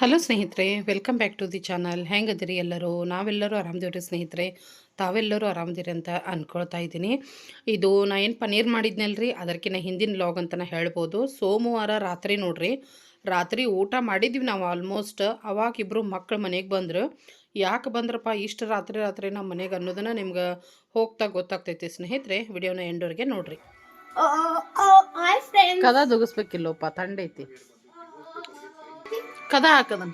Hello ಸ್ನೇಹಿತರೆ, welcome back to the channel. ಹೆಂಗದಿರಿ ಎಲ್ಲರೂ? ನಾವೆಲ್ಲರೂ ಆರಾಮದೇವ್ರಿ ಸ್ನೇಹಿತರೆ. ತಾವೆಲ್ಲರೂ ಆರಾಮದಿರಿ ಅಂತ ಅಂದ್ಕೊಳ್ತಾ ಇದ್ದೀನಿ. ಇದು ನಾ ಏನು ಪನ್ನೀರ್ ಮಾಡಿದ್ನಲ್ರಿ, ಅದಕ್ಕಿಂತ ಹಿಂದಿನ ವ್ಲಾಗ್ ಅಂತಲೇ ಹೇಳ್ಬೋದು. ಸೋಮವಾರ ರಾತ್ರಿ ನೋಡ್ರಿ, ರಾತ್ರಿ ಊಟ ಮಾಡಿದ್ವಿ ನಾವು ಆಲ್ಮೋಸ್ಟ್. ಅವಾಗ ಇಬ್ಬರು ಮಕ್ಕಳು ಮನೆಗೆ ಬಂದರು. ಯಾಕೆ ಬಂದ್ರಪ್ಪ ಇಷ್ಟು ರಾತ್ರಿ ರಾತ್ರಿ ನಮ್ಮ ಮನೆಗೆ ಅನ್ನೋದನ್ನು ನಿಮ್ಗೆ ಹೋಗ್ತಾ ಗೊತ್ತಾಗ್ತೈತಿ ಸ್ನೇಹಿತರೆ. ವಿಡಿಯೋನ ಎಂಡವರೆಗೆ ನೋಡ್ರಿ. ಕದ ದುಗಿಸ್ಬೇಕಿಲ್ಲೋಪ್ಪ, ತಂಡೈತಿ. ಕದ ಹಾಕದನ್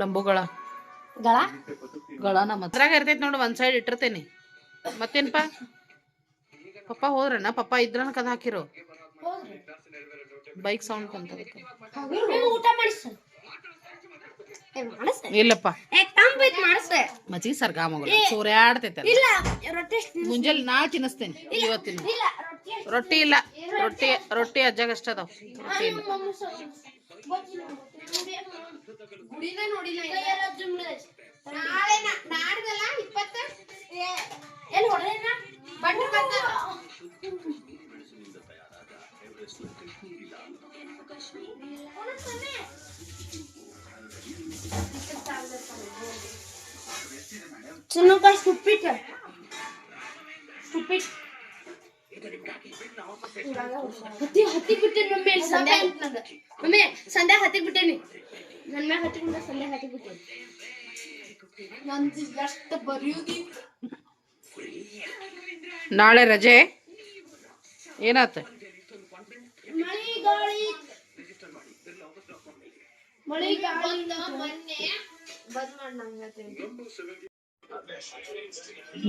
ಲಂಬುಗಳ ಗಳನ ಮದ್ರಾಗ ಇರ್ತೈತಿ ನೋಡು, ಒಂದ್ ಸೈಡ್ ಇಟ್ಟಿರ್ತೇನೆ. ಮತ್ತೇನಪ್ಪ ಪಪ್ಪ ಹೋದ್ರನ? ಪಪ್ಪ ಇದ್ರನ ಕದ ಹಾಕಿರೋ. ಬೈಕ್ ಸೌಂಡ್ ಬಂತ. ಇಲ್ಲಪ್ಪ ಮಜ್ಜಿಗೆ ಸರ್ಗಾ ಮಗಳು ಸೂರ್ಯಾಡ್ತೈತೆ. ಮುಂಜಾನೆ ನಾಳೆ ತಿನ್ನಿಸ್ತೇನೆ, ಇವತ್ತಿನ ರೊಟ್ಟಿ ಇಲ್ಲ. ರೊಟ್ಟಿ ಅಜ್ಜಾಗಷ್ಟ ಅದಾವ, ರೊಟ್ಟಿ ಇಲ್ಲ. Sono qua stupita. Stupid. ಹತ್ತಿ ಬಿಟ್ಟೆ ಮಮ್ಮಿ ಸಂಧ್ಯಾ ಮಮ್ಮಿ ಸಂಧ್ಯಾ ಹತ್ತಿ ಬಿಟ್ಟೇನಿ. ನನ್ನ ಮ್ಯಾಗ ಹತ್ತಿ ಬಿಟ್ಟ ಸಂಧ್ಯಾ ಹತ್ತಿ ಬಿಟ್ಟೇನಿ. ನಂದು ಎಷ್ಟು ಬರೆಯುದಿ. ನಾಳೆ ರಜೆ ಏನಾತ? ಮಳಿ ಗಾಳಿ ಮೊನ್ನೆ ಬಂದ್ ಮಾಡಿ ನಂಗೆ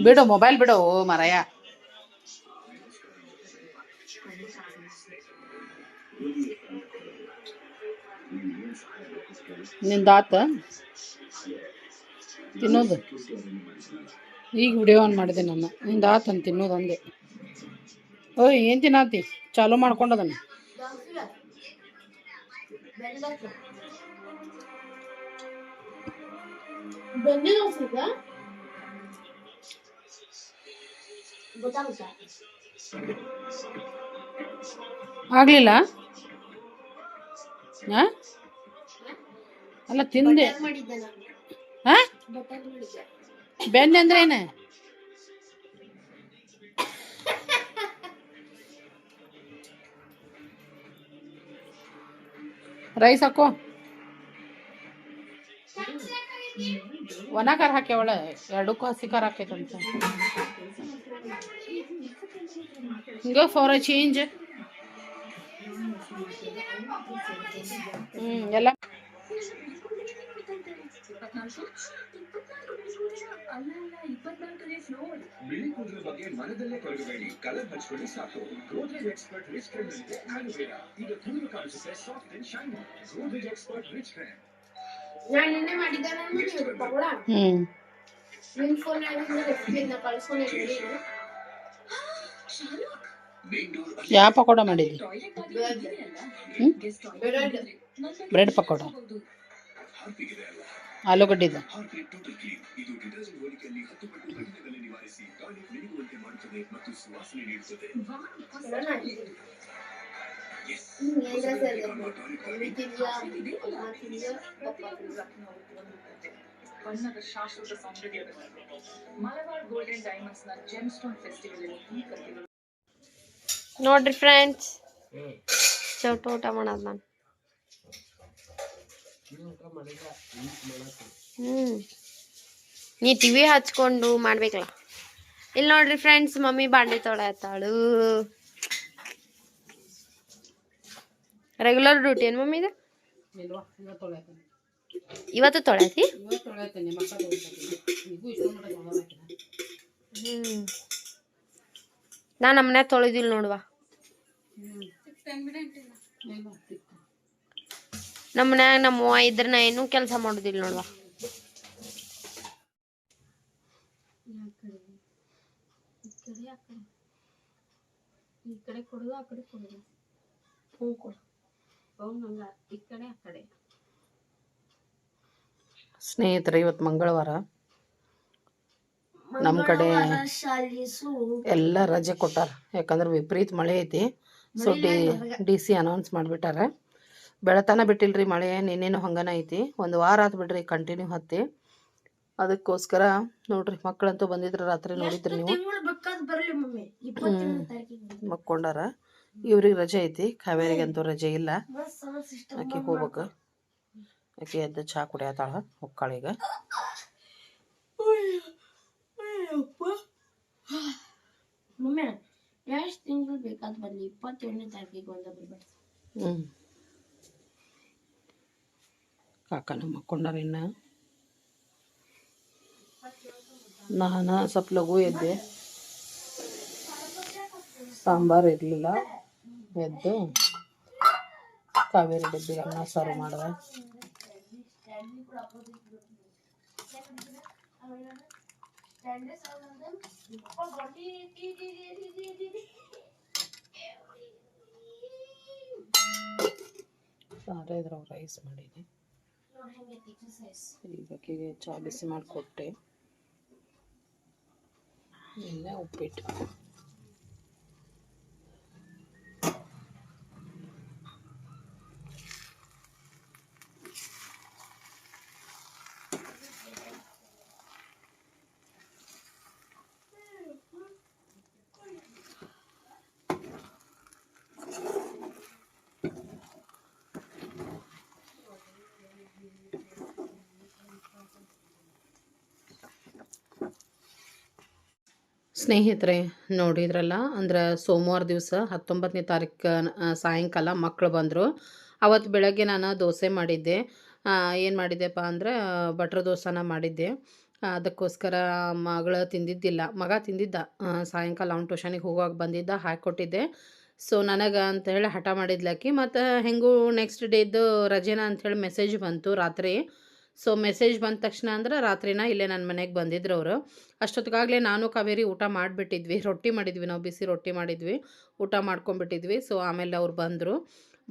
ಬಿಡು, ಮೊಬೈಲ್ ಬಿಡು ಮರಯ. ನಿಂದಾತ ತಿನ್ನೋದು? ಈಗ ವಿಡಿಯೋ ಆನ್ ಮಾಡಿದೆ ನನ್ನ. ನಿಂದಾತ ಅಂತ ತಿನ್ನೋದು ಅಂದೆ. ಓಯ್, ಏನು ತಿನ್ನತಿ? ಚಾಲೂ ಮಾಡ್ಕೊಂಡದನ್ನ. ಆಗ್ಲಿಲ್ಲ ಅಲ್ಲ ತಿಂದೆ. ಬೆಣ್ಣೆ ಅಂದ್ರೆ ಏನು? ರೈಸ್ ಹಾಕೋ. ಒಣ ಖಾರ ಹಾಕ್ಯವಳ, ಎರಡಕ್ಕೂ ಹಸಿ ಖಾರ ಹಾಕೈತಂತ. ಹಿಂಗ ಫಾರ್ ಅ ಚೇಂಜ್. ಎಲ್ಲ ಬಿಳಿ ಕೂದಲ ಬಗ್ಗೆ ಮನದಲ್ಲೇ ಕೊರಗಬೇಡಿ, ಕಲರ್ ಹಚ್ಕೊಳ್ಳಿ ಸಾಕು. ಗೋದ್ರೇಜ್ ಎಕ್ಸ್ಪರ್ಟ್ ರಿಚ್ ಕ್ರೀಮ್ ಜೊತೆ ಆಲೋವೇರಾ ಈಗ ಕೂದಲು ಕಾಣಿಸುತ್ತೆ soft and shiny. Godrej expert rich cream. ನಾನು ನಿನ್ನೆ ಮಾಡಿದ್ದೆ ತಗೊಳ. ನಿನ್ ಫೋನ್ ಆಗಿಂದ ಕಳ್ಸ್ಕೊಂಡಿದ್ದೀನಿ. ಯಾವ ಪಕೋಡ ಮಾಡಿದ್ವಿ? ಬ್ರೆಡ್ ಪಕೋಡ, ಆಲೂಗಡ್ಡಿದ. ಬಣ್ಣದ ಶಾಶ್ವತ ಸೌಂದರ್ಯ ಮಲಬಾರ್ ಗೋಲ್ಡನ್ ಡೈಮಂಡ್ಸ್ ನ ಜೆಮ್ ಸ್ಟೋನ್ ಫೆಸ್ಟಿವಲ್ ಈ ಕತ್ತಿನ ನೋಡ್ರಿ ಫ್ರೆಂಡ್ಸ್, ಚೌಟ ಊಟ ಮಾಡೋದು ನಾನು. ನೀ ಟಿವಿ ಹಚ್ಕೊಂಡು ಮಾಡ್ಬೇಕಲ್ಲ. ಇಲ್ಲಿ ನೋಡ್ರಿ ಫ್ರೆಂಡ್ಸ್, ಮಮ್ಮಿ ಬಾಂಡೆ ತೊಳೆಯತ್ತಾಳು. ರೆಗ್ಯುಲರ್ ಡ್ಯೂಟಿ ಏನು ಮಮ್ಮಿ ಇದು? ಇವತ್ತು ತೊಳೆಯತಿ? ನಾನು ನಮ್ಮನೆ ತೊಳೆದಿಲ್ಲ ನೋಡುವ. ನಮ್ಮ ಮನ್ಯಾಗ ನಮ್ಮವ್ವ ಇದ್ರೆ ನಾ ಏನೂ ಕೆಲಸ ಮಾಡೋದಿಲ್ಲ ನೋಡುವ. ಈ ಕಡೆ ಕೊಡೋದು, ಆ ಕಡೆ ಕೊಡೋದು. ಹ್ಞೂ ಕೊಡು. ಹಂಗ ಈ ಕಡೆ ಆ ಕಡೆ. ಸ್ನೇಹಿತರೆ, ಇವತ್ತು ಮಂಗಳವಾರ ನಮ್ಮ ಕಡೆ ಮಂಗಳವಾರ ಶಾಲೆ ಎಲ್ಲ ರಜೆ ಕೊಟ್ಟಾರ, ಯಾಕಂದ್ರೆ ವಿಪರೀತ ಮಳೆ ಐತಿ. ಸೊ ಡಿ ಸಿ ಅನೌನ್ಸ್ ಮಾಡಿಬಿಟ್ಟಾರ. ಬೆಳತನ ಬಿಟ್ಟಿಲ್ರಿ ಮಳೆ, ನಿನ್ನೇನು ಹಂಗನ ಐತಿ. ಒಂದು ವಾರ ಆತು ಬಿಡ್ರಿ ಕಂಟಿನ್ಯೂ ಹತ್ತಿ. ಅದಕ್ಕೋಸ್ಕರ ನೋಡ್ರಿ ಮಕ್ಕಳಂತೂ ಬಂದಿದ್ರು, ರಾತ್ರಿ ನೋಡಿದ್ರಿ ನೀವು, ತಿಂಗಳು ಬೇಕಾದ್ ಬರ್ಲಿ ಮಮ್ಮಿ 21 ತಾರೀಕಿಗೆ ಮಕ್ಕೊಂಡಾರ. ಇವ್ರಿಗೆ ರಜೆ ಐತಿ, ಕಾವೇರಿಗಂತೂ ರಜೆ ಇಲ್ಲ. ಸಿಸ್ಟಮ್ ಆಕೆ ಹೋಗ್ಬೇಕು. ಆಕೆ ಎದ್ದು ಚಹಾ ಕುಡಿಯತ್ತಾಳ, ಹೊಕ್ಕಾಳೀಗ. ಮಮ್ಮಿ ಎಷ್ಟು ತಿಂಗಳು ಬೇಕಾದ್ ಬರ್ಲಿ 21 ತಾರೀಕಿಗೆ ಒಂದ ಬರ್ಬೇಡ. ಕಾಕನ ಮಕ್ಕೊಂಡಾರ. ಇನ್ನು ನಾನು ಸ್ವಲ್ಪ ಲಘು ಎದ್ದೆ, ಸಾಂಬಾರು ಇರಲಿಲ್ಲ. ಎದ್ದು ಕಾವೇರಿ ಡಬ್ಬಿಗೆ ಅನ್ನ ಸಾರು ಮಾಡಿದೆ. ಸಾರೇ ಇದ್ರಾಗ ರೈಸ್ ಮಾಡಿದೆ. ಈಗಕ್ಕಿಗೆ ಚಹಾ ಬಿಸಿ ಮಾಡಿಕೊಟ್ಟೆ. ಇಲ್ಲ ಉಪ್ಪಿಟ್ಟು. ಸ್ನೇಹಿತರೆ ನೋಡಿದ್ರಲ್ಲ, ಅಂದ್ರೆ ಸೋಮವಾರ ದಿವಸ 19ನೇ ತಾರೀಕು ಸಾಯಂಕಾಲ ಮಕ್ಕಳು ಬಂದರು. ಅವತ್ತು ಬೆಳಗ್ಗೆ ನಾನು ದೋಸೆ ಮಾಡಿದ್ದೆ. ಏನು ಮಾಡಿದ್ದೆಪ್ಪ ಅಂದ್ರೆ ಬಟ್ರ್ ದೋಸೆನ ಮಾಡಿದ್ದೆ. ಅದಕ್ಕೋಸ್ಕರ ಮಗಳು ತಿಂದಿದ್ದಿಲ್ಲ, ಮಗ ತಿಂದಿದ್ದ. ಸಾಯಂಕಾಲ ಅವ್ನು ಟ್ಯೂಷನಿಗೆ ಹೋಗುವಾಗ ಬಂದಿದ್ದ, ಹಾಕಿಕೊಟ್ಟಿದ್ದೆ. ಸೊ ನನಗೆ ಅಂಥೇಳಿ ಹಠ ಮಾಡಿದ್ಲಾಕಿ. ಮತ್ತು ಹೆಂಗೂ ನೆಕ್ಸ್ಟ್ ಡೇದು ರಜೆನ ಅಂಥೇಳಿ ಮೆಸೇಜ್ ಬಂತು ರಾತ್ರಿ. ಸೊ ಮೆಸೇಜ್ ಬಂದ ತಕ್ಷಣ ಅಂದ್ರೆ ರಾತ್ರಿನ ಇಲ್ಲೇ ನನ್ನ ಮನೆಗೆ ಬಂದಿದ್ರು ಅವರು. ಅಷ್ಟೊತ್ತಿಗಾಗಲೇ ನಾನು ಕಾವೇರಿ ಊಟ ಮಾಡಿಬಿಟ್ಟಿದ್ವಿ, ರೊಟ್ಟಿ ಮಾಡಿದ್ವಿ, ನಾವು ಬಿಸಿ ರೊಟ್ಟಿ ಮಾಡಿದ್ವಿ, ಊಟ ಮಾಡ್ಕೊಂಬಿಟ್ಟಿದ್ವಿ. ಸೊ ಆಮೇಲೆ ಅವ್ರು ಬಂದರು.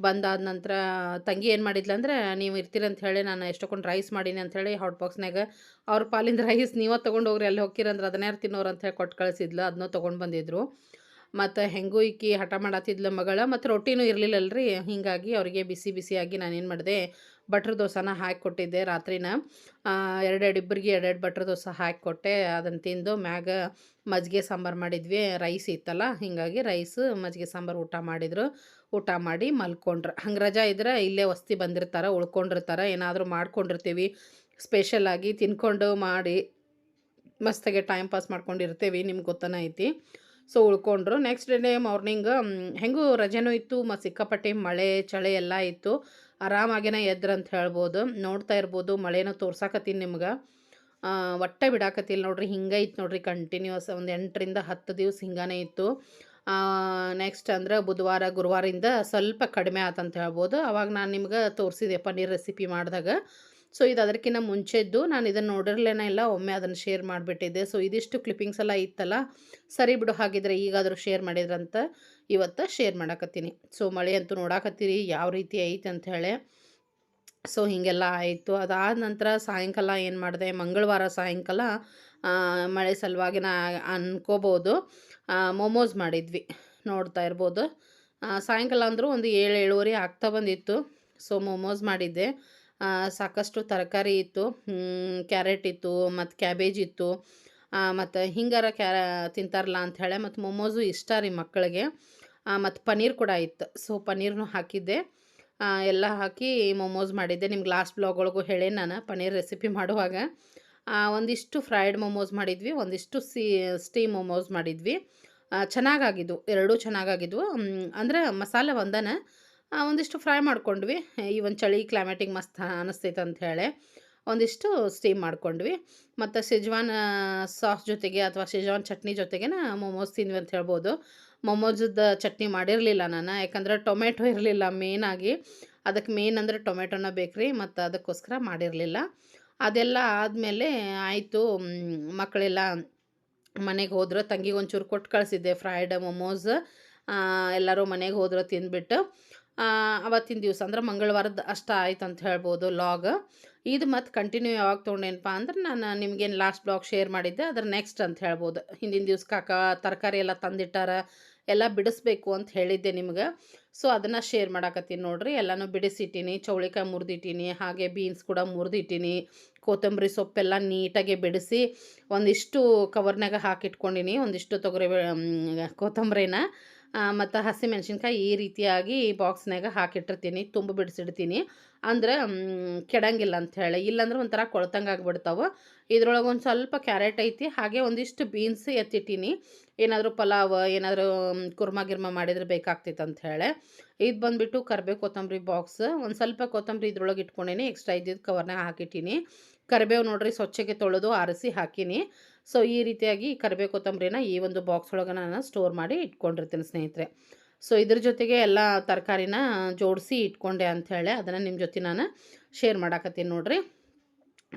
ಬಂದಾದ ನಂತರ ತಂಗಿ ಏನು ಮಾಡಿದ್ಲು ಅಂದರೆ, ನೀವು ಇರ್ತೀರಂತ ಹೇಳಿ ನಾನು ಎಷ್ಟೊಂದು ರೈಸ್ ಮಾಡೀನಿ ಅಂಥೇಳಿ ಹಾಟ್ ಬಾಕ್ಸ್ನಾಗ ಅವ್ರ ಪಾಲಿಂದ ರೈಸ್ ನೀವೇ ತೊಗೊಂಡೋಗ್ರಿ, ಅಲ್ಲಿ ಹೋಗಿರಂದ್ರೆ ಅದನ್ನ ಯಾರು ತಿನ್ನೋರು ಅಂಥೇಳಿ ಕೊಟ್ಟು ಕಳಿಸಿದ್ಲು. ಅದನ್ನೂ ತೊಗೊಂಡು ಬಂದಿದ್ರು. ಮತ್ತು ಹೆಂಗೂ ಈಕಿ ಹಠ ಮಾಡತ್ತಿದ್ಲು ಮಗಳ. ಮತ್ತು ರೊಟ್ಟಿನೂ ಇರಲಿಲ್ಲಲ್ರಿ, ಹೀಗಾಗಿ ಅವರಿಗೆ ಬಿಸಿ ಬಿಸಿಯಾಗಿ ನಾನೇನು ಮಾಡಿದೆ, ಬಟ್ರ್ ದೋಸೆನ ಹಾಕಿಕೊಟ್ಟಿದ್ದೆ ರಾತ್ರಿನ. ಇಬ್ಬರಿಗೆ ಎರಡೆರಡು ಬಟ್ರ್ ದೋಸೆ ಹಾಕಿಕೊಟ್ಟೆ. ಅದನ್ನು ತಿಂದು ಮ್ಯಾಗ ಮಜ್ಜಿಗೆ ಸಾಂಬಾರು ಮಾಡಿದ್ವಿ. ರೈಸ್ ಇತ್ತಲ್ಲ, ಹೀಗಾಗಿ ರೈಸು ಮಜ್ಜಿಗೆ ಸಾಂಬಾರು ಊಟ ಮಾಡಿದರು. ಊಟ ಮಾಡಿ ಮಲ್ಕೊಂಡ್ರು. ಹಂಗೆ ರಜಾ ಇದ್ರೆ ಇಲ್ಲೇ ವಸ್ತಿ ಬಂದಿರ್ತಾರೆ, ಉಳ್ಕೊಂಡಿರ್ತಾರೆ. ಏನಾದರೂ ಮಾಡ್ಕೊಂಡಿರ್ತೀವಿ ಸ್ಪೆಷಲಾಗಿ, ತಿನ್ಕೊಂಡು ಮಾಡಿ ಮಸ್ತಾಗೆ ಟೈಮ್ ಪಾಸ್ ಮಾಡ್ಕೊಂಡಿರ್ತೀವಿ, ನಿಮ್ಗೆ ಗೊತ್ತನ ಐತಿ. ಸೊ ಉಳ್ಕೊಂಡ್ರು. ನೆಕ್ಸ್ಟ್ ಡೇ ಮಾರ್ನಿಂಗ್ ಹೆಂಗೂ ರಜೆನೂ ಇತ್ತು, ಮತ್ತು ಸಿಕ್ಕಾಪಟ್ಟೆ ಮಳೆ ಚಳಿ ಎಲ್ಲ ಇತ್ತು. ಆರಾಮಾಗೇನೆ ಎದ್ರಂತ ಹೇಳ್ಬೋದು. ನೋಡ್ತಾ ಇರ್ಬೋದು, ಮಳೆನೂ ತೋರ್ಸಾಕತ್ತೀನಿ ನಿಮ್ಗೆ. ಒಟ್ಟೆ ಬಿಡಾಕತ್ತಿಲ್ಲ ನೋಡ್ರಿ, ಹಿಂಗೆ ಇತ್ತು ನೋಡ್ರಿ ಕಂಟಿನ್ಯೂಸ್. ಒಂದು 8ರಿಂದ 10 ದಿವಸ ಹಿಂಗಾನೇ ಇತ್ತು. ನೆಕ್ಸ್ಟ್ ಅಂದ್ರೆ ಬುಧವಾರ ಗುರುವಾರಿಂದ ಸ್ವಲ್ಪ ಕಡಿಮೆ ಆತಂತ ಹೇಳ್ಬೋದು. ಅವಾಗ ನಾನು ನಿಮ್ಗೆ ತೋರಿಸಿದೆ ಪನ್ನೀರ್ ರೆಸಿಪಿ ಮಾಡಿದಾಗ. ಸೊ ಇದು ಅದಕ್ಕಿಂತ ಮುಂಚೆದ್ದು, ನಾನು ಇದನ್ನು ನೋಡಿರ್ಲೇನೇ ಇಲ್ಲ, ಒಮ್ಮೆ ಅದನ್ನು ಶೇರ್ ಮಾಡಿಬಿಟ್ಟಿದ್ದೆ. ಸೊ ಇದಿಷ್ಟು ಕ್ಲಿಪ್ಪಿಂಗ್ಸ್ ಎಲ್ಲ ಇತ್ತಲ್ಲ, ಸರಿ ಬಿಡು ಹಾಗಿದ್ರೆ ಈಗಾದರೂ ಶೇರ್ ಮಾಡಿದ್ರಂತ ಇವತ್ತು ಶೇರ್ ಮಾಡಾಕತ್ತೀನಿ. ಸೊ ಮಳೆ ಅಂತೂ ನೋಡಾಕತ್ತೀರಿ ಯಾವ ರೀತಿ ಐತೆ ಅಂಥೇಳಿ. ಸೊ ಹೀಗೆಲ್ಲ ಆಯಿತು. ಅದಾದ ನಂತರ ಸಾಯಂಕಾಲ ಏನು ಮಾಡಿದೆ, ಮಂಗಳವಾರ ಸಾಯಂಕಾಲ ಮಳೆ ಸಲುವಾಗಿ ಅನ್ಕೋಬೋದು ಮೊಮೋಸ್ ಮಾಡಿದ್ವಿ. ನೋಡ್ತಾ ಇರ್ಬೋದು, ಸಾಯಂಕಾಲ ಅಂದರೂ ಒಂದು 7-7:30 ಆಗ್ತಾ ಬಂದಿತ್ತು. ಸೊ ಮೊಮೋಸ್ ಮಾಡಿದ್ದೆ. ಸಾಕಷ್ಟು ತರಕಾರಿ ಇತ್ತು, ಕ್ಯಾರೆಟ್ ಇತ್ತು, ಮತ್ತು ಕ್ಯಾಬೇಜ್ ಇತ್ತು, ಮತ್ತು ಹಿಂಗಾರ ತಿಂತಾರಲ್ಲ ಅಂಥೇಳಿ. ಮತ್ತು ಮೊಮೋಸು ಇಷ್ಟ ರೀ ಮಕ್ಕಳಿಗೆ. ಮತ್ತು ಪನ್ನೀರ್ ಕೂಡ ಇತ್ತು. ಸೊ ಪನ್ನೀರ್ನೂ ಹಾಕಿದ್ದೆ. ಎಲ್ಲ ಹಾಕಿ ಮೊಮೋಸ್ ಮಾಡಿದ್ದೆ. ನಿಮ್ಗೆ ಲಾಸ್ಟ್ ಬ್ಲಾಗ್ ಒಳಗೂ ಹೇಳೇ ನಾನು ಪನ್ನೀರ್ ರೆಸಿಪಿ ಮಾಡುವಾಗ. ಒಂದಿಷ್ಟು ಫ್ರೈಡ್ ಮೊಮೋಸ್ ಮಾಡಿದ್ವಿ, ಒಂದಿಷ್ಟು ಸ್ಟೀಮ್ ಮೊಮೋಸ್ ಮಾಡಿದ್ವಿ. ಚೆನ್ನಾಗಾಗಿದ್ವು, ಎರಡೂ ಚೆನ್ನಾಗಾಗಿದ್ವು. ಅಂದರೆ ಮಸಾಲೆ ಒಂದನೇ, ಒಂದಿಷ್ಟು ಫ್ರೈ ಮಾಡ್ಕೊಂಡ್ವಿ. ಈ ಒಂದು ಚಳಿ ಕ್ಲೈಮೇಟಿಗೆ ಮಸ್ತ್ ಅನ್ನಿಸ್ತೈತೆ ಅಂಥೇಳಿ ಒಂದಿಷ್ಟು ಸ್ಟೀಮ್ ಮಾಡ್ಕೊಂಡ್ವಿ. ಮತ್ತು ಶೆಜ್ವಾನ್ ಸಾಸ್ ಜೊತೆಗೆ ಅಥವಾ ಶೆಜ್ವಾನ್ ಚಟ್ನಿ ಜೊತೆಗೆ ಮೊಮೋಸ್ ತಿಂದ್ವಿ ಅಂತ ಹೇಳ್ಬೋದು. ಮೊಮೋಸದ ಚಟ್ನಿ ಮಾಡಿರಲಿಲ್ಲ ನಾನು, ಯಾಕಂದ್ರೆ ಟೊಮೆಟೊ ಇರಲಿಲ್ಲ ಮೇನಾಗಿ. ಅದಕ್ಕೆ ಮೇನ್ ಅಂದರೆ ಟೊಮೆಟೊನ ಬೇಕ್ರಿ, ಮತ್ತು ಅದಕ್ಕೋಸ್ಕರ ಮಾಡಿರಲಿಲ್ಲ. ಅದೆಲ್ಲ ಆದಮೇಲೆ ಆಯಿತು, ಮಕ್ಕಳೆಲ್ಲ ಮನೆಗೆ ಹೋದ್ರೆ. ತಂಗಿಗೆ ಒಂಚೂರು ಕೊಟ್ಟು ಕಳಿಸಿದ್ದೆ ಫ್ರೈಡ್ ಮೊಮೋಸ್. ಎಲ್ಲರೂ ಮನೆಗೆ ಹೋದ್ರೆ ತಿಂದ್ಬಿಟ್ಟು. ಅವತ್ತಿನ ದಿವಸ ಅಂದ್ರೆ ಮಂಗಳವಾರದ ಅಷ್ಟು ಆಯ್ತು ಅಂತ ಹೇಳ್ಬೋದು ಲಾಗ್. ಇದು ಮತ್ತು ಕಂಟಿನ್ಯೂ ಯಾವಾಗ ತೊಗೊಂಡೇನಪ್ಪ ಅಂದ್ರೆ ನಾನು ನಿಮ್ಗೇನು ಲಾಸ್ಟ್ ಬ್ಲಾಗ್ ಶೇರ್ ಮಾಡಿದ್ದೆ ಅದ್ರ ನೆಕ್ಸ್ಟ್ ಅಂತ ಹೇಳ್ಬೋದು. ಹಿಂದಿನ ದಿವ್ಸ ತರಕಾರಿ ಎಲ್ಲ ತಂದಿಟ್ಟಾರ, ಎಲ್ಲ ಬಿಡಿಸ್ಬೇಕು ಅಂತ ಹೇಳಿದ್ದೆ ನಿಮ್ಗೆ. ಸೊ ಅದನ್ನು ಶೇರ್ ಮಾಡಾಕತ್ತೀನಿ ನೋಡ್ರಿ. ಎಲ್ಲನೂ ಬಿಡಿಸಿಟ್ಟೀನಿ, ಚೌಳಿಕಾಯಿ ಮುರಿದಿಟ್ಟೀನಿ, ಹಾಗೆ ಬೀನ್ಸ್ ಕೂಡ ಮುರಿದಿಟ್ಟೀನಿ, ಕೊತ್ತಂಬರಿ ಸೊಪ್ಪೆಲ್ಲ ನೀಟಾಗಿ ಬಿಡಿಸಿ ಒಂದಿಷ್ಟು ಕವರ್ನಾಗ ಹಾಕಿಟ್ಕೊಂಡಿನಿ, ಒಂದಿಷ್ಟು ಕೊತ್ತಂಬರಿನ ಮತ್ತು ಹಸಿಮೆಣ್ಸಿನ್ಕಾಯಿ ಈ ರೀತಿಯಾಗಿ ಬಾಕ್ಸ್ನಾಗ ಹಾಕಿಟ್ಟಿರ್ತೀನಿ, ತುಂಬ ಬಿಡಿಸಿಡ್ತೀನಿ. ಅಂದ್ರೆ ಕೆಡಂಗಿಲ್ಲ ಅಂಥೇಳಿ, ಇಲ್ಲಾಂದ್ರೆ ಒಂಥರ ಕೊಳ್ತಂಗೆ ಆಗಿಬಿಡ್ತಾವೆ. ಇದ್ರೊಳಗೆ ಒಂದು ಸ್ವಲ್ಪ ಕ್ಯಾರೆಟ್ ಐತಿ, ಹಾಗೆ ಒಂದಿಷ್ಟು ಬೀನ್ಸ್ ಎತ್ತಿಟ್ಟೀನಿ, ಏನಾದರೂ ಪಲಾವ್ ಏನಾದರೂ ಕುರ್ಮಾ ಗಿರ್ಮಾ ಮಾಡಿದ್ರೆ ಬೇಕಾಗ್ತಿತ್ತು ಅಂಥೇಳಿ. ಇದು ಬಂದುಬಿಟ್ಟು ಕರಿಬೇವು ಕೊತ್ತಂಬರಿ ಬಾಕ್ಸ್, ಒಂದು ಸ್ವಲ್ಪ ಕೊತ್ತಂಬರಿ ಇದ್ರೊಳಗೆ ಇಟ್ಕೊಂಡೀನಿ, ಎಕ್ಸ್ಟ್ರಾ ಇದ್ದಿದ್ದು ಕವರ್ನಾಗ ಹಾಕಿಟ್ಟೀನಿ. ಕರಿಬೇವು ನೋಡ್ರಿ ಸ್ವಚ್ಛಗೆ ತೊಳೆದು ಆರಿಸಿ ಹಾಕೀನಿ. ಸೊ ಈ ರೀತಿಯಾಗಿ ಕರಿಬೇವು ಕೊತ್ತಂಬರಿನ ಈ ಒಂದು ಬಾಕ್ಸ್ ಒಳಗೆ ನಾನು ಸ್ಟೋರ್ ಮಾಡಿ ಇಟ್ಕೊಂಡಿರ್ತೀನಿ ಸ್ನೇಹಿತರೆ. ಸೊ ಇದ್ರ ಜೊತೆಗೆ ಎಲ್ಲ ತರಕಾರಿನ ಜೋಡಿಸಿ ಇಟ್ಕೊಂಡೆ ಅಂಥೇಳಿ ಅದನ್ನು ನಿಮ್ಮ ಜೊತೆ ನಾನು ಶೇರ್ ಮಾಡಾಕತ್ತೀನಿ ನೋಡ್ರಿ.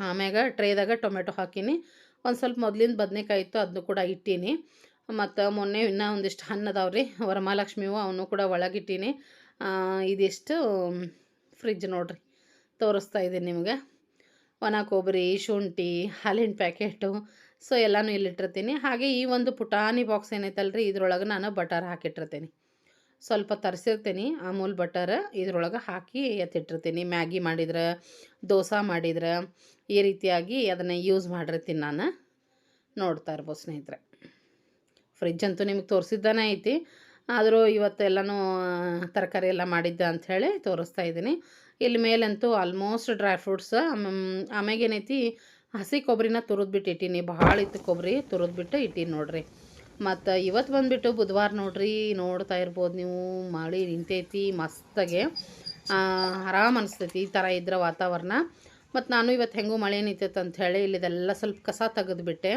ಆಮ್ಯಾಗ ಟ್ರೇದಾಗ ಟೊಮೆಟೊ ಹಾಕೀನಿ, ಒಂದು ಸ್ವಲ್ಪ ಮೊದಲಿಂದ ಬದನೆಕಾಯಿ ಇತ್ತು ಅದನ್ನು ಕೂಡ ಇಟ್ಟೀನಿ. ಮತ್ತು ಮೊನ್ನೆ ಇನ್ನೂ ಒಂದಿಷ್ಟು ಹಣ್ಣು ಅದಾವ್ರಿ ವರಮಹಾಲಕ್ಷ್ಮಿವು, ಅವನು ಕೂಡ ಒಳಗಿಟ್ಟೀನಿ. ಇದಿಷ್ಟು ಫ್ರಿಜ್ ನೋಡ್ರಿ ತೋರಿಸ್ತಾ ಇದ್ದೀನಿ ನಿಮ್ಗೆ. ಒಣ ಕೊಬ್ಬರಿ, ಶುಂಠಿ, ಹಾಲಿನ ಪ್ಯಾಕೆಟು, ಸೊ ಎಲ್ಲನೂ ಇಲ್ಲಿಟ್ಟಿರ್ತೀನಿ. ಹಾಗೆ ಈ ಒಂದು ಪುಟಾಣಿ ಬಾಕ್ಸ್ ಏನೈತಲ್ರಿ ಇದ್ರೊಳಗೆ ನಾನು ಬಟರ್ ಹಾಕಿಟ್ಟಿರ್ತೀನಿ, ಸ್ವಲ್ಪ ತರಿಸಿರ್ತೀನಿ ಅಮೂಲ್ ಬಟರ್, ಇದ್ರೊಳಗೆ ಹಾಕಿ ಎತ್ತಿಟ್ಟಿರ್ತೀನಿ. ಮ್ಯಾಗಿ ಮಾಡಿದ್ರೆ, ದೋಸೆ ಮಾಡಿದ್ರೆ ಈ ರೀತಿಯಾಗಿ ಅದನ್ನು ಯೂಸ್ ಮಾಡಿರ್ತೀನಿ ನಾನು. ನೋಡ್ತಾ ಇರ್ಬೋದು ಸ್ನೇಹಿತರೆ. ಫ್ರಿಜ್ ಅಂತೂ ನಿಮಗೆ ತೋರಿಸಿದ್ದಾನೆ ಐತಿ, ಆದರೂ ಇವತ್ತೆಲ್ಲನೂ ತರಕಾರಿ ಎಲ್ಲ ಮಾಡಿದ್ದೆ ಅಂಥೇಳಿ ತೋರಿಸ್ತಾ ಇದ್ದೀನಿ. ಇಲ್ಲಿ ಮೇಲಂತೂ ಆಲ್ಮೋಸ್ಟ್ ಡ್ರೈ ಫ್ರೂಟ್ಸ್, ಆಮ್ಯಾಗೇನೈತಿ ಹಸಿ ಕೊಬ್ಬರಿನ ತುರಿದ್ಬಿಟ್ಟು ಇಟ್ಟೀನಿ, ಭಾಳ ಇತ್ತು ಕೊಬ್ಬರಿ ತುರಿದ್ಬಿಟ್ಟು ಇಟ್ಟೀನಿ ನೋಡ್ರಿ. ಮತ್ತು ಇವತ್ತು ಬಂದುಬಿಟ್ಟು ಬುಧವಾರ ನೋಡ್ರಿ, ನೋಡ್ತಾ ಇರ್ಬೋದು ನೀವು, ಮಳೆ ನಿಂತೈತಿ ಮಸ್ತಾಗೆ, ಆರಾಮ್ ಅನಿಸ್ತೈತಿ ಈ ಥರ ಇದ್ರೆ ವಾತಾವರಣ. ಮತ್ತು ನಾನು ಇವತ್ತು ಹೆಂಗೂ ಮಳೆ ನಿಂತೈತೆ ಅಂಥೇಳಿ ಇಲ್ಲಿದೆಲ್ಲ ಸ್ವಲ್ಪ ಕಸ ತೆಗೆದುಬಿಟ್ಟೆ.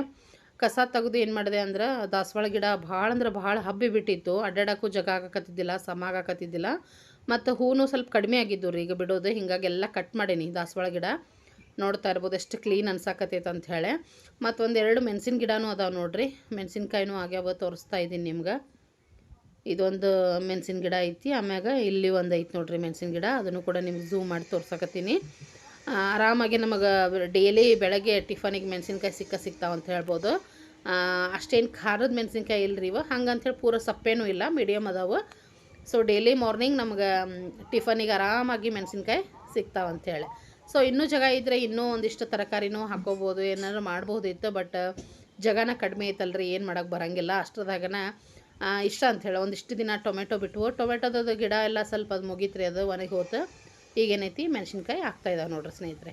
ಕಸ ತೆಗೆದು ಏನು ಮಾಡಿದೆ ಅಂದ್ರೆ, ದಾಸವಾಳ ಗಿಡ ಭಾಳ ಅಂದ್ರೆ ಭಾಳ ಹಬ್ಬಿ ಬಿಟ್ಟಿತ್ತು, ಅಡ್ಡಾಡೋಕ್ಕೂ ಜಾಗ ಆಗಕತ್ತಿದ್ದಿಲ್ಲ, ಸಮ ಆಗಕತ್ತಿದ್ದಿಲ್ಲ. ಮತ್ತು ಹೂವು ಸ್ವಲ್ಪ ಕಡಿಮೆ ಆಗಿದ್ದು ರೀ ಈಗ ಬಿಡೋದು, ಹೀಗಾಗಿ ಎಲ್ಲ ಕಟ್ ಮಾಡೀನಿ ದಾಸವಾಳ ಗಿಡ. ನೋಡ್ತಾ ಇರ್ಬೋದು ಎಷ್ಟು ಕ್ಲೀನ್ ಅನ್ಸಾಕತ್ತೈತೆ ಅಂಥೇಳಿ. ಮತ್ತು ಒಂದೆರಡು ಮೆಣಸಿನ ಗಿಡನೂ ಅದಾವೆ ನೋಡ್ರಿ, ಮೆಣಸಿನ್ಕಾಯಿನೂ ಆಗ್ಯಾವ, ತೋರಿಸ್ತಾ ಇದ್ದೀನಿ ನಿಮ್ಗೆ. ಇದೊಂದು ಮೆಣಸಿನ ಗಿಡ ಐತಿ, ಆಮ್ಯಾಗ ಇಲ್ಲಿ ಒಂದು ಐತಿ ನೋಡ್ರಿ ಮೆಣಸಿನ ಗಿಡ, ಅದನ್ನು ಕೂಡ ನಿಮ್ಗೆ ಝೂಮ್ ಮಾಡಿ ತೋರ್ಸಕತ್ತೀನಿ. ಆರಾಮಾಗಿ ನಮಗೆ ಡೈಲಿ ಬೆಳಗ್ಗೆ ಟಿಫನಿಗೆ ಮೆಣಸಿನ್ಕಾಯಿ ಸಿಗ್ತಾವೆ ಅಂತ ಹೇಳ್ಬೋದು. ಅಷ್ಟೇನು ಖಾರದ ಮೆಣಸಿನ್ಕಾಯಿ ಇಲ್ಲರಿ ಇವ, ಹಂಗಂಥೇಳಿ ಪೂರ ಸಪ್ಪೇನೂ ಇಲ್ಲ, ಮೀಡಿಯಮ್ ಅದಾವೆ. ಸೊ ಡೈಲಿ ಮಾರ್ನಿಂಗ್ ನಮ್ಗೆ ಟಿಫನಿಗೆ ಆರಾಮಾಗಿ ಮೆಣಸಿನ್ಕಾಯಿ ಸಿಗ್ತಾವೆ ಅಂಥೇಳಿ. ಸೊ ಇನ್ನೂ ಜಾಗ ಇದ್ದರೆ ಇನ್ನೂ ಒಂದಿಷ್ಟು ತರಕಾರಿನೂ ಹಾಕೋಬೋದು, ಏನಾದ್ರು ಮಾಡ್ಬೋದಿತ್ತು. ಬಟ್ ಜಾಗನ ಕಡಿಮೆ ಐತಲ್ರಿ, ಏನು ಮಾಡೋಕ್ಕೆ ಬರೋಂಗಿಲ್ಲ. ಅಷ್ಟರದಾಗನ ಇಷ್ಟ ಅಂಥೇಳಿ ಒಂದಿಷ್ಟು ದಿನ ಟೊಮೆಟೊ ಬಿಟ್ಟು, ಟೊಮೆಟೊದ ಗಿಡ ಎಲ್ಲ ಸ್ವಲ್ಪ ಅದು ಮುಗೀತ್ರಿ, ಅದು ಒಣಗಿ ಹೋತು. ಈಗೇನೈತಿ ಮೆಣಸಿನ್ಕಾಯಿ ಆಗ್ತಾಯಿದ್ದಾವೆ ನೋಡ್ರಿ ಸ್ನೇಹಿತರೆ.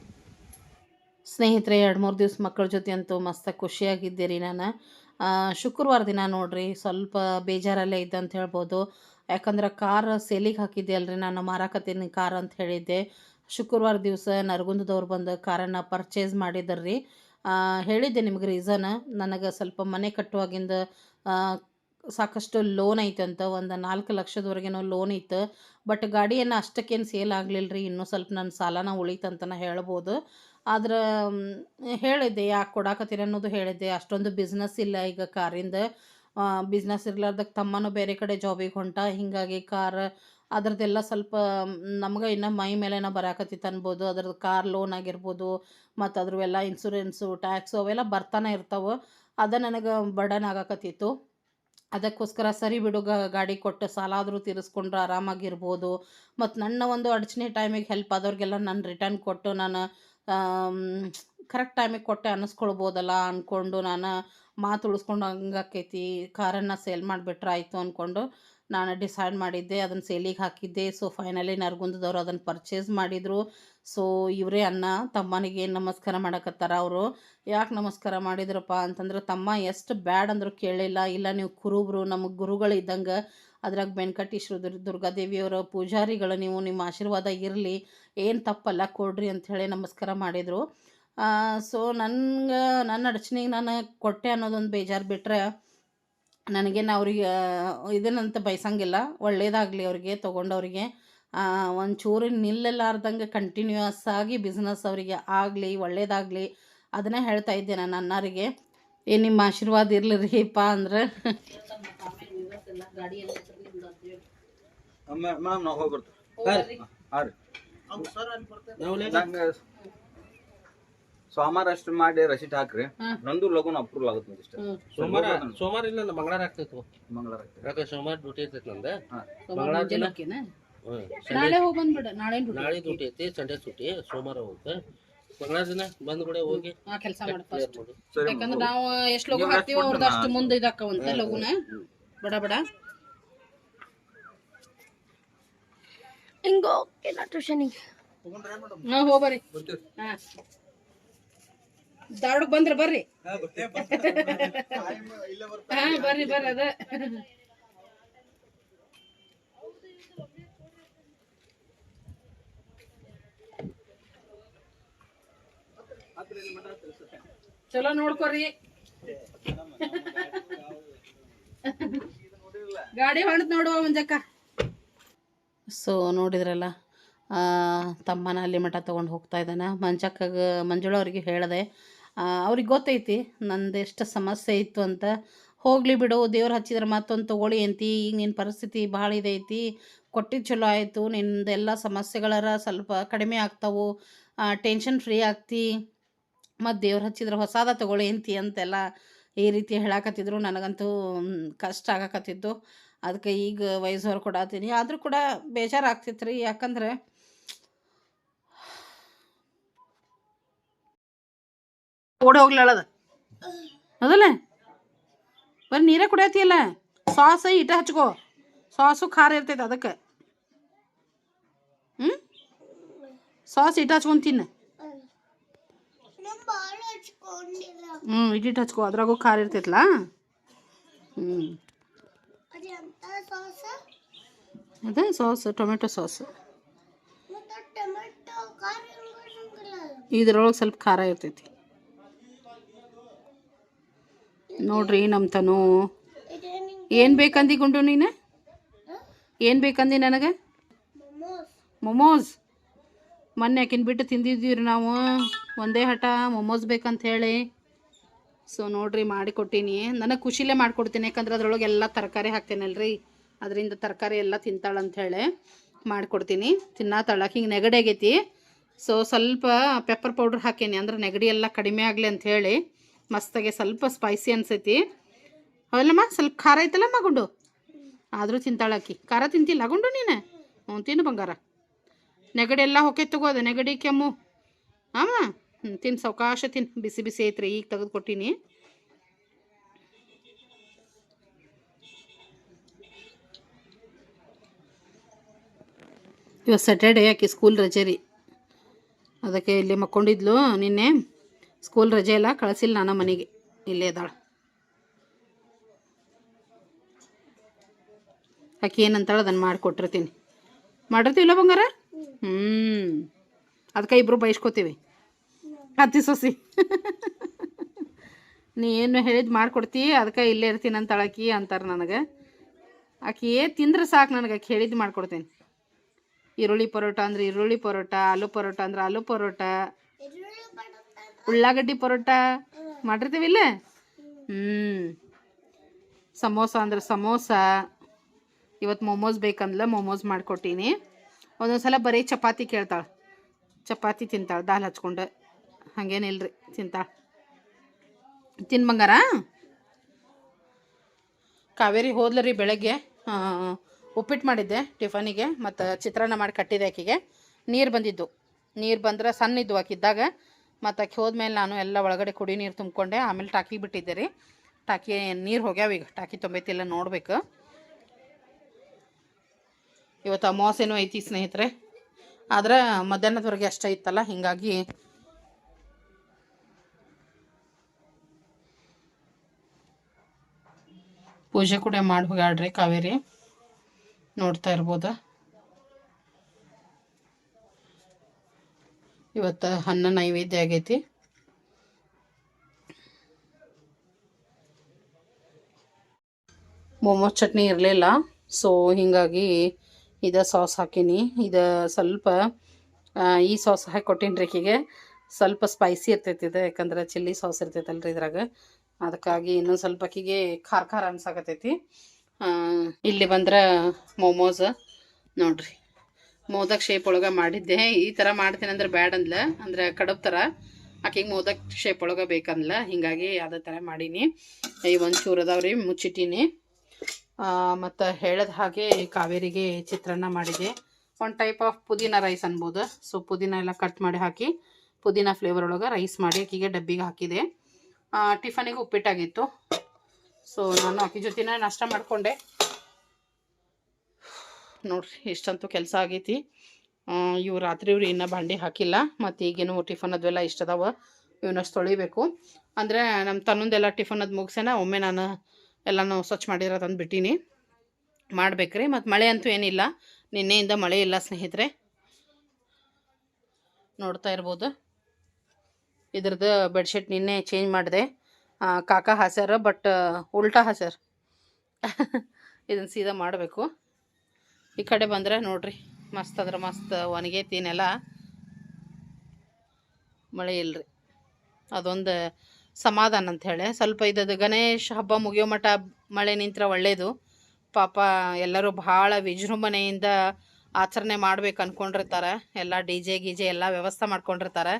2-3 ದಿವ್ಸ ಮಕ್ಕಳ ಜೊತೆ ಅಂತೂ ಮಸ್ತಾಗಿ ಖುಷಿಯಾಗಿದ್ದೆ ರೀ ನಾನು. ಶುಕ್ರವಾರ ದಿನ ನೋಡ್ರಿ ಸ್ವಲ್ಪ ಬೇಜಾರಲ್ಲೇ ಇದ್ದೆ ಅಂತ ಹೇಳ್ಬೋದು. ಯಾಕಂದ್ರೆ ಕಾರ್ ಸೇಲಿಗೆ ಹಾಕಿದ್ದೆ ಅಲ್ರಿ, ನಾನು ಮಾರಾಕತ್ತೀನಿ ಕಾರ್ ಅಂತ ಹೇಳಿದ್ದೆ. ಶುಕ್ರವಾರ ದಿವಸ ನರಗುಂದದವ್ರು ಬಂದು ಕಾರನ್ನು ಪರ್ಚೇಸ್ ಮಾಡಿದ್ರಿ. ಹೇಳಿದ್ದೆ ನಿಮ್ಗೆ ರೀಸನ್, ನನಗೆ ಸ್ವಲ್ಪ ಮನೆ ಕಟ್ಟುವಾಗಿಂದ ಸಾಕಷ್ಟು ಲೋನ್ ಐತಂತ, ಒಂದು 4 ಲಕ್ಷದವರೆಗೇನೋ ಲೋನ್ ಇತ್ತು. ಬಟ್ ಗಾಡಿಯನ್ನು ಅಷ್ಟಕ್ಕೇನು ಸೇಲ್ ಆಗಲಿಲ್ಲ ರೀ, ಇನ್ನೂ ಸ್ವಲ್ಪ ನನ್ನ ಸಾಲನ ಉಳಿತಂತನ ಹೇಳ್ಬೋದು. ಆದ್ರೆ ಹೇಳಿದ್ದೆ ಯಾಕೆ ಕೊಡಾಕತ್ತೀರ ಅನ್ನೋದು ಹೇಳಿದ್ದೆ. ಅಷ್ಟೊಂದು ಬಿಸ್ನೆಸ್ ಇಲ್ಲ ಈಗ ಕಾರಿಂದ, ಬಿಸ್ನೆಸ್ ಇರ್ಲಾರ್ದಕ್ಕೆ ತಮ್ಮನೂ ಬೇರೆ ಕಡೆ ಜಾಬಿಗೆ ಹೊಂಟ, ಹೀಗಾಗಿ ಕಾರ್ ಅದ್ರದ್ದೆಲ್ಲ ಸ್ವಲ್ಪ ನಮ್ಗೆ ಇನ್ನೂ ಮೈ ಮೇಲೆನ ಬರಾಕತ್ತಿತ್ತು ಅನ್ಬೋದು. ಅದ್ರದ್ದು ಕಾರ್ ಲೋನ್ ಆಗಿರ್ಬೋದು, ಮತ್ತು ಅದ್ರವೆಲ್ಲ ಇನ್ಸೂರೆನ್ಸು, ಟ್ಯಾಕ್ಸು ಅವೆಲ್ಲ ಬರ್ತಾನೆ ಇರ್ತಾವೆ. ಅದು ನನಗೆ ಬರ್ಡನ್ ಆಗಾಕತ್ತಿತ್ತು. ಅದಕ್ಕೋಸ್ಕರ ಸರಿ ಬಿಡು, ಗಾಡಿ ಕೊಟ್ಟು ಸಾಲ ಆದರೂ ತೀರಿಸ್ಕೊಂಡ್ರೆ ಆರಾಮಾಗಿರ್ಬೋದು. ಮತ್ತು ನನ್ನ ಒಂದು ಅಡಚಣೆ ಟೈಮಿಗೆ ಹೆಲ್ಪ್ ಆದವ್ರಿಗೆಲ್ಲ ನಾನು ರಿಟರ್ನ್ ಕೊಟ್ಟು ನಾನು ಕರೆಕ್ಟ್ ಟೈಮಿಗೆ ಕೊಟ್ಟೆ ಅನ್ನಿಸ್ಕೊಳ್ಬೋದಲ್ಲ ಅಂದ್ಕೊಂಡು ನಾನು ಮಾತು ಉಳಿಸ್ಕೊಂಡು ಹಂಗಾಕೈತಿ, ಕಾರನ್ನು ಸೇಲ್ ಮಾಡಿಬಿಟ್ರೆ ಆಯಿತು ಅಂದ್ಕೊಂಡು ನಾನು ಡಿಸೈಡ್ ಮಾಡಿದ್ದೆ, ಅದನ್ನು ಸೇಲಿಗೆ ಹಾಕಿದ್ದೆ. ಸೊ ಫೈನಲಿ ನರಗುಂದದವ್ರು ಅದನ್ನು ಪರ್ಚೇಸ್ ಮಾಡಿದರು. ಸೊ ಇವರೇ ಅಣ್ಣ ತಮ್ಮನಿಗೆ ನಮಸ್ಕಾರ ಮಾಡಕತ್ತಾರ. ಅವರು ಯಾಕೆ ನಮಸ್ಕಾರ ಮಾಡಿದ್ರಪ್ಪ ಅಂತಂದ್ರೆ, ತಮ್ಮ ಎಷ್ಟು ಬ್ಯಾಡ್ ಅಂದರೂ ಕೇಳಿಲ್ಲ, ಇಲ್ಲ ನೀವು ಕುರುಬರು ನಮಗೆ ಗುರುಗಳು ಇದ್ದಂಗೆ, ಅದ್ರಾಗ ಬೆಂಕಟೇಶ್ವರ ದುರ್ಗಾದೇವಿಯವರ ಪೂಜಾರಿಗಳು ನೀವು, ನಿಮ್ಮ ಆಶೀರ್ವಾದ ಇರಲಿ, ಏನು ತಪ್ಪಲ್ಲ ಕೊಡ್ರಿ ಅಂಥೇಳಿ ನಮಸ್ಕಾರ ಮಾಡಿದರು. ಸೊ ನನ್ನ ಅಡಚಣೆಗೆ ನಾನು ಕೊಟ್ಟೆ ಅನ್ನೋದೊಂದು ಬೇಜಾರು ಬಿಟ್ಟರೆ, ನನಗೇನು ಅವ್ರಿಗೆ ಇದನ್ನಂತ ಬಯಸಂಗಿಲ್ಲ. ಒಳ್ಳೇದಾಗಲಿ ಅವ್ರಿಗೆ, ತೊಗೊಂಡವ್ರಿಗೆ ಒಂಚೂರು ನಿಲ್ಲಲಾರ್ದಂಗೆ ಕಂಟಿನ್ಯೂಯಸ್ ಆಗಿ ಬಿಸ್ನೆಸ್ ಅವರಿಗೆ ಆಗಲಿ, ಒಳ್ಳೇದಾಗಲಿ, ಅದನ್ನೇ ಹೇಳ್ತಾ ಇದ್ದೆ ನಾನು ಅಣ್ಣರಿಗೆ. ನಿಮ್ಮ ಆಶೀರ್ವಾದ ಇರಲಿ ರೀಪ್ಪ ಅಂದ್ರೆ. ಮೇಡಮ್ ನಾವು ಹೋಗ್ಬರ್ತೀವಿ. ಹಾಂ ರೀ ಸೋಮವಾರ ಅಷ್ಟು ಮಾಡಿ ರಸೀಟ್ ಹಾಕ್ರಿ ಹಾ. ನಂದು ಲಗುನ್ ಅಪ್ರೂವಲ್ ಆಗುತ್ತೆ ನೋಡಿ ಇಷ್ಟ ಸೋಮವಾರ ಇಲ್ಲ ಮಂಗಳವಾರ ಆಗ್ತೈತಿ ಮಂಗಳವಾರ ಆಗ್ತದೆ. ಯಾಕೆ ಸೋಮವಾರ ಡ್ಯೂಟಿ ಇರ್ತೈತಿ ನಂದ ಸೋಮವಾರ ಮುಂಜಾನೆ ಹೋಗ್ತೀನ? ನಾಳೆ ಹೋಗಿ ಬಂದ್ಬಿಡ. ನಾಳೆ ನಾಳೆ ಡ್ಯೂಟಿ ಐತಿ, ಸಂಡೇ ಸುಟ್ಟಿ, ಸೋಮವಾರ ಹೋಗುತ್ತೆ. ಮಂಗಳವಾರ ದಿನ ಬಂದ್ ಕೂಡ ಹೋಗಿ ಆ ಕೆಲಸ ಮಾಡಿ ಫಸ್ಟ್. ಸರಿ ಯಾಕಂದ್ರೆ ನಾವು ಎಷ್ಟು ಲಗು ಹಾಕ್ತೀವೋ ಅವ್ರದ್ದು ಅಷ್ಟು ಮುಂದೆ ಇದಾಕವಂತೆ ಲಗುನ ಬಡ ಬಡ. ಹಿಂಗ ಓಕೆನಾ ಟ್ಯೂಷನಿಗೆ? ಹಾ ಹೋಗ್ಬರ್ರಿ. ಹಾ ಧಾರವಾಡಕ್ಕೆ ಬಂದ್ರೆ ಬರ್ರಿ. ಹಾ ಬರ್ರಿ ಬರ್ರಿ ಅದ. ಚಲೋ ನೋಡ್ಕೊರಿ. ಗಾಡಿ ಹೊಂಡ್ ನೋಡುವ ಮಂಜಕ್ಕ. ಸೊ ನೋಡಿದ್ರಲ್ಲ, ತಮ್ಮನ ಅಲ್ಲಿ ಮಠ ತೊಗೊಂಡು ಹೋಗ್ತಾ ಇದ್ದಾನೆ. ಮಂಜುಳವ್ರಿಗೆ ಹೇಳಿದೆ, ಅವ್ರಿಗೆ ಗೊತ್ತೈತಿ ನಂದು ಎಷ್ಟು ಸಮಸ್ಯೆ ಇತ್ತು ಅಂತ. ಹೋಗಲಿ ಬಿಡು, ದೇವ್ರು ಹಚ್ಚಿದ್ರೆ ಮತ್ತೊಂದು ತೊಗೊಳ್ಳಿ ಅಂತಿ. ಈಗ ನಿನ್ನ ಪರಿಸ್ಥಿತಿ ಭಾಳ ಇದೈತಿ, ಕೊಟ್ಟಿದ್ದು ಚಲೋ ಆಯಿತು. ನಿಂದೆಲ್ಲ ಸಮಸ್ಯೆಗಳರ ಸ್ವಲ್ಪ ಕಡಿಮೆ ಆಗ್ತಾವು, ಟೆನ್ಷನ್ ಫ್ರೀ ಆಗ್ತಿ, ಮತ್ತು ದೇವ್ರು ಹಚ್ಚಿದ್ರೆ ಹೊಸಾದ ತೊಗೊಳ್ಳಿ ಅಂತಿ ಅಂತೆಲ್ಲ ಈ ರೀತಿ ಹೇಳಾಕತ್ತಿದ್ರು. ನನಗಂತೂ ಕಷ್ಟ ಆಗಾಕತ್ತಿದ್ದು. ಅದಕ್ಕೆ ಈಗ ವಯಸ್ಸವ್ರು ಕೊಡತ್ತೀನಿ. ಆದರೂ ಕೂಡ ಬೇಜಾರಾಗ್ತಿತ್ತು ರೀ. ಯಾಕಂದ್ರೆ ಓಡಿ ಹೋಗ್ಲಾಳದ ಅದಲ್ಲ, ಬರೀ ನೀರೇ ಕುಡಿಯತಿಯಲ್ಲ. ಸಾಸ ಇಟ ಹಚ್ಕೋ, ಸಾಸು ಖಾರ ಇರ್ತೈತೆ ಅದಕ್ಕೆ. ಸಾಸ್ ಇಟ್ಟು ಹಚ್ಕೊಂಡು ತಿನ್ನು. ಇಟ್ಟಿಟ್ಟು ಹಚ್ಕೋ, ಅದ್ರಾಗೂ ಖಾರ ಇರ್ತೈತಲ್ಲ. ಅದೇ ಸಾಸ್, ಟೊಮೆಟೊ ಸಾಸ್. ಇದ್ರೊಳಗೆ ಸ್ವಲ್ಪ ಖಾರ ಇರ್ತೈತಿ ನೋಡ್ರಿ. ನಮ್ಮ ತನು ಏನು ಬೇಕಂದಿಕೊಂಡು ನೀನು? ಏನು ಬೇಕಂದಿ ನನಗೆ? ಮೊಮೋಸ್. ಮೊನ್ನೆ ಆಕಿನ ಬಿಟ್ಟು ತಿಂದಿದ್ದೀವ್ರಿ ನಾವು ಒಂದೇ ಹಠ, ಮೊಮೋಸ್ ಬೇಕಂತ ಹೇಳಿ. ಸೊ ನೋಡ್ರಿ ಮಾಡಿಕೊಟ್ಟೀನಿ. ನನಗೆ ಖುಷಿಲೇ ಮಾಡಿಕೊಡ್ತೀನಿ, ಯಾಕಂದ್ರೆ ಅದ್ರೊಳಗೆ ಎಲ್ಲ ತರಕಾರಿ ಹಾಕ್ತೇನಲ್ರಿ, ಅದರಿಂದ ತರಕಾರಿ ಎಲ್ಲ ತಿಂತಾಳಂಥೇಳಿ ಮಾಡಿಕೊಡ್ತೀನಿ. ತಿನ್ನತ್ತಾಳಕ್ಕೆ ಹಿಂಗೆ ನೆಗಡಿ ಆಗೈತಿ. ಸೊ ಸ್ವಲ್ಪ ಪೆಪ್ಪರ್ ಪೌಡ್ರ್ ಹಾಕೇನಿ, ಅಂದ್ರೆ ನೆಗಡಿ ಎಲ್ಲ ಕಡಿಮೆ ಆಗಲಿ ಅಂಥೇಳಿ. ಮಸ್ತಾಗೆ ಸ್ವಲ್ಪ ಸ್ಪೈಸಿ ಅನ್ಸೈತಿ. ಅವಲ್ಲಮ್ಮ ಸ್ವಲ್ಪ ಖಾರ ಐತಲ್ಲಮ್ಮ ಗುಂಡು, ಆದರೂ ತಿಂತಾಳಕ್ಕಿ. ಖಾರ ತಿಂತಿಲ್ಲ ಗುಂಡು ನೀನು? ತಿನ್ನು ಬಂಗಾರ. ನೆಗಡಿ ಎಲ್ಲ ಹೊಕ್ಕೆ ತಗೋದು, ನೆಗಡಿ ಕೆಮ್ಮು. ಹಾಂ ತಿನ್ನು, ಸಾವಕಾಶ ತಿನ್ನು. ಬಿಸಿ ಬಿಸಿ ಐತ್ರಿ, ಈಗ ತೆಗೆದು ಕೊಟ್ಟೀನಿ. ಇವತ್ತು ಸ್ಯಾಟರ್ಡೇ, ಆಕೆ ಸ್ಕೂಲ್ ರಜೆ ರೀ, ಅದಕ್ಕೆ ಇಲ್ಲಿ ಮಕ್ಕೊಂಡಿದ್ಲು. ನಿನ್ನೆ ಸ್ಕೂಲ್ ರಜೆ ಎಲ್ಲ ಕಳಿಸಿಲ್ಲ ನಾನು ಮನೆಗೆ, ಇಲ್ಲೇ ಇದ್ದಾಳೆ. ಆಕೆ ಏನಂತಾಳೆ ಅದನ್ನು ಮಾಡಿಕೊಟ್ಟಿರ್ತೀನಿ. ಮಾಡಿರ್ತೀವಿಲ್ಲ ಬಂಗಾರ? ಅದಕ್ಕೆ ಇಬ್ಬರು ಬಯಸ್ಕೋತೀವಿ, ಅತ್ತಿ ಸೊಸಿ. ನೀ ಏನು ಹೇಳಿದ್ದು ಮಾಡಿಕೊಡ್ತಿ, ಅದಕ್ಕೆ ಇಲ್ಲೇ ಇರ್ತೀನಿ ಅಂತ ಆಕಿ ಅಂತಾರೆ ನನಗೆ. ಆಕೆ ತಿಂದ್ರೆ ಸಾಕು ನನಗೆ, ಆಕೆ ಹೇಳಿದ್ದು ಮಾಡಿಕೊಡ್ತೀನಿ. ಈರುಳ್ಳಿ ಪರೋಟ ಅಂದ್ರೆ ಈರುಳ್ಳಿ ಪರೋಟ, ಆಲೂ ಪರೋಟ ಅಂದ್ರೆ ಆಲೂ ಪರೋಟ, ಉಳ್ಳಾಗಡ್ಡಿ ಪರೋಟ ಮಾಡಿರ್ತೀವಿಲ್ಲ. ಸಮೋಸ ಅಂದ್ರೆ ಸಮೋಸ. ಇವತ್ತು ಮೊಮೋಸ್ ಬೇಕಂದ್ಲ, ಮೊಮೋಸ್ ಮಾಡಿಕೊಟ್ಟೀನಿ. ಒಂದೊಂದು ಸಲ ಬರೀ ಚಪಾತಿ ಕೇಳ್ತಾಳೆ, ಚಪಾತಿ ತಿಂತಾಳೆ ದಾಲ್ ಹಚ್ಕೊಂಡು. ಹಾಗೇನಿಲ್ರಿ, ತಿಂತಾಳೆ. ತಿನ್ ಬಂಗಾರ. ಕಾವೇರಿ ಹೋದ್ಲರಿ ಬೆಳಗ್ಗೆ. ಉಪ್ಪಿಟ್ಟು ಮಾಡಿದ್ದೆ ಟಿಫನಿಗೆ, ಮತ್ತು ಚಿತ್ರಾನ್ನ ಮಾಡಿ ಕಟ್ಟಿದೆ ಆಕಿಗೆ. ನೀರು ಬಂದಿದ್ದು, ನೀರು ಬಂದ್ರೆ ಸಣ್ಣ ಇದ್ದು ಆಕಿದ್ದಾಗ. ಮತ್ತು ಆಕೆ ಹೋದ್ಮೇಲೆ ನಾನು ಎಲ್ಲ ಒಳಗಡೆ ಕುಡಿ ನೀರು ತುಂಬಿಕೊಂಡೆ. ಆಮೇಲೆ ಟಾಕಿ ಬಿಟ್ಟಿದ್ದೆ ರೀ. ಟಾಕಿ ನೀರು ಹೋಗ್ಯಾವ, ಈಗ ಟಾಕಿ ತುಂಬೈತಿಲ್ಲ ನೋಡ್ಬೇಕು. ಇವತ್ತು ಅಮಾವಾಸ್ಯೆನೂ ಐತಿ ಸ್ನೇಹಿತರೆ, ಆದ್ರೆ ಮಧ್ಯಾಹ್ನದವರೆಗೆ ಅಷ್ಟೇ ಇತ್ತಲ್ಲ, ಹೀಗಾಗಿ ಪೂಜೆ ಕೂಡ ಮಾಡಿ ಹೋಗ್ಯಾಡ್ರಿ ಕಾವೇರಿ, ನೋಡ್ತಾ ಇರ್ಬೋದು. ಇವತ್ತು ಅನ್ನ ನೈವೇದ್ಯ ಆಗೈತಿ. ಮೊಮೋಸ್ ಚಟ್ನಿ ಇರಲಿಲ್ಲ, ಸೊ ಹೀಗಾಗಿ ಇದು ಸಾಸ್ ಹಾಕೀನಿ. ಇದು ಸ್ವಲ್ಪ ಈ ಸಾಸ್ ಹಾಕಿ ಕೊಟ್ಟೀನಿ ರೀ ಆಕಿಗೆ. ಸ್ವಲ್ಪ ಸ್ಪೈಸಿ ಇರ್ತೈತಿ ಇದು, ಯಾಕಂದ್ರೆ ಚಿಲ್ಲಿ ಸಾಸ್ ಇರ್ತೈತಲ್ರಿ ಇದ್ರಾಗ. ಅದಕ್ಕಾಗಿ ಇನ್ನೊಂದು ಸ್ವಲ್ಪ ಆಕಿಗೆ ಖಾರ ಖಾರ ಅನ್ಸಾಕತ್ತೈತಿ. ಇಲ್ಲಿ ಬಂದ್ರೆ ಮೊಮೋಸ್ ನೋಡ್ರಿ, ಮೋದಕ್ ಶೇಪ್ ಒಳಗೆ ಮಾಡಿದ್ದೆ. ಈ ಥರ ಮಾಡ್ತೀನಿ ಅಂದ್ರೆ ಬ್ಯಾಡ್ ಅಂದ್ಲ, ಅಂದ್ರೆ ಕಡಬ್ ಥರ. ಆಕೆಗೆ ಮೋದಕ್ ಶೇಪ್ ಒಳಗೆ ಬೇಕಂದ್ಲ, ಹಿಂಗಾಗಿ ಅದೇ ಥರ ಮಾಡೀನಿ. ಈ ಒಂಚೂರು ಅದಾವ್ರಿ ಮುಚ್ಚಿಟ್ಟೀನಿ. ಮತ್ತು ಹೇಳಿದ ಹಾಗೆ ಕಾವೇರಿಗೆ ಚಿತ್ರಾನ್ನ ಮಾಡಿದೆ. ಒಂದು ಟೈಪ್ ಆಫ್ ಪುದೀನ ರೈಸ್ ಅನ್ಬೋದು. ಸೊ ಪುದೀನ ಎಲ್ಲ ಕಟ್ ಮಾಡಿ ಹಾಕಿ ಪುದೀನ ಫ್ಲೇವರ್ ಒಳಗೆ ರೈಸ್ ಮಾಡಿ ಆಕೆಗೆ ಡಬ್ಬಿಗೆ ಹಾಕಿದೆ. ಟಿಫನಿಗೆ ಉಪ್ಪಿಟ್ಟಾಗಿತ್ತು. ಸೊ ನಾನು ಆಕೆ ಜೊತೆನೇ ನಾಷ್ಟ ಮಾಡಿಕೊಂಡೆ. ನೋಡ್ರಿ ಇಷ್ಟಂತೂ ಕೆಲಸ ಆಗೈತಿ. ಇವು ರಾತ್ರಿ ಇನ್ನೂ ಭಾಂಡಿ ಹಾಕಿಲ್ಲ. ಮತ್ತು ಈಗೇನು ಟಿಫನ್ ಅದೆಲ್ಲ ಇಷ್ಟದಾವ, ಇವನಷ್ಟು ತೊಳಿಬೇಕು. ಅಂದರೆ ನಮ್ಮ ತನ್ನೊಂದೆಲ್ಲ ಟಿಫನ್ ಅದು ಮುಗಿಸೇನ ಒಮ್ಮೆ ನಾನು ಎಲ್ಲನೂ ಸ್ವಚ್ಛ ಮಾಡಿರೋದಂದು ಬಿಟ್ಟೀನಿ. ಮಾಡ್ಬೇಕ್ರಿ. ಮತ್ತು ಮಳೆ ಅಂತೂ ಏನಿಲ್ಲ, ನಿನ್ನೆಯಿಂದ ಮಳೆ ಇಲ್ಲ ಸ್ನೇಹಿತರೆ. ನೋಡ್ತಾ ಇರ್ಬೋದು. ಇದ್ರದ್ದು ಬೆಡ್ಶೀಟ್ ನಿನ್ನೆ ಚೇಂಜ್ ಮಾಡಿದೆ. ಕಾಕ ಹಾಸ್ಯಾರ, ಬಟ್ ಉಲ್ಟಾ ಹಾಸ್ಯಾರ. ಇದನ್ನು ಸೀದಾ ಮಾಡಬೇಕು. ಈ ಕಡೆ ಬಂದರೆ ನೋಡ್ರಿ ಮಸ್ತ್ ಅಂದ್ರೆ ಮಸ್ತ್ ಒಣಗೈತಿನೆಲ್ಲ, ಮಳೆ ಇಲ್ಲರಿ. ಅದೊಂದು ಸಮಾಧಾನ ಅಂಥೇಳಿ. ಸ್ವಲ್ಪ ಇದ್ದದ್ದು ಗಣೇಶ ಹಬ್ಬ ಮುಗಿಯೋ ಮಟ್ಟ ಮಳೆ ನಿಂತ್ರೆ ಒಳ್ಳೆಯದು. ಪಾಪ ಎಲ್ಲರೂ ಭಾಳ ವಿಜೃಂಭಣೆಯಿಂದ ಆಚರಣೆ ಮಾಡ್ಬೇಕು ಅಂದ್ಕೊಂಡಿರ್ತಾರೆ. ಎಲ್ಲ ಡಿ ಜೆ ಗೀಜೆ ಎಲ್ಲ ವ್ಯವಸ್ಥೆ ಮಾಡ್ಕೊಂಡಿರ್ತಾರೆ.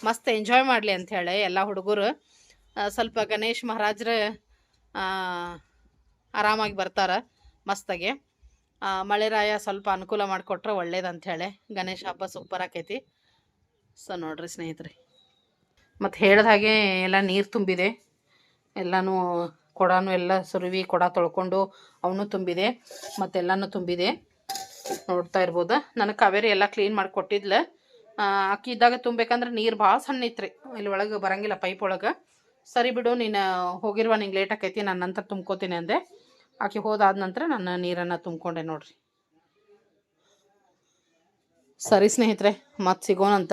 ಮಸ್ತ್ ಎಂಜಾಯ್ ಮಾಡಲಿ ಅಂಥೇಳಿ ಎಲ್ಲ ಹುಡುಗರು. ಸ್ವಲ್ಪ ಗಣೇಶ್ ಮಹಾರಾಜ್ರ ಆರಾಮಾಗಿ ಬರ್ತಾರೆ ಮಸ್ತಾಗೆ. ಮಳೆರಾಯ ಸ್ವಲ್ಪ ಅನುಕೂಲ ಮಾಡಿಕೊಟ್ರೆ ಒಳ್ಳೇದು ಅಂಥೇಳಿ ಗಣೇಶ ಹಬ್ಬ ಸೂಪರ್ ಆಕೈತಿ. ಸೊ ನೋಡ್ರಿ ಸ್ನೇಹಿತರೆ, ಮತ್ತು ಹೇಳಿದ ಹಾಗೆ ಎಲ್ಲ ನೀರು ತುಂಬಿದೆ. ಎಲ್ಲನೂ ಕೊಡನೂ ಎಲ್ಲ ಸುರುವಿ ಕೊಡ ತೊಳ್ಕೊಂಡು ಅವನು ತುಂಬಿದೆ, ಮತ್ತೆಲ್ಲನೂ ತುಂಬಿದೆ. ನೋಡ್ತಾ ಇರ್ಬೋದು. ನನಗೆ ಕಾವೇರಿ ಎಲ್ಲ ಕ್ಲೀನ್ ಮಾಡಿ ಕೊಟ್ಟಿದ್ಲು. ಅಕ್ಕಿ ಇದ್ದಾಗ ತುಂಬಬೇಕಂದ್ರೆ ನೀರು ಭಾಳ ಸಣ್ಣ ಇತ್ತು ರೀ, ಇಲ್ಲಿ ಒಳಗೆ ಬರೋಂಗಿಲ್ಲ ಪೈಪ್ ಒಳಗೆ. ಸರಿ ಬಿಡು, ನೀನು ಹೋಗಿರುವ ನಿಂಗೆ ಲೇಟ್ ಆಕೈತಿ, ನಾನು ನಂತರ ತುಂಬ್ಕೋತೀನಿ ಅಂದೆ. ಆಕೆ ಹೋದಾದ ನಂತರ ನಾನು ನೀರನ್ನು ತುಂಬಿಕೊಂಡೆ ನೋಡ್ರಿ. ಸರಿ ಸ್ನೇಹಿತರೆ, ಮತ್ತೆ ಸಿಗೋಣಂತ.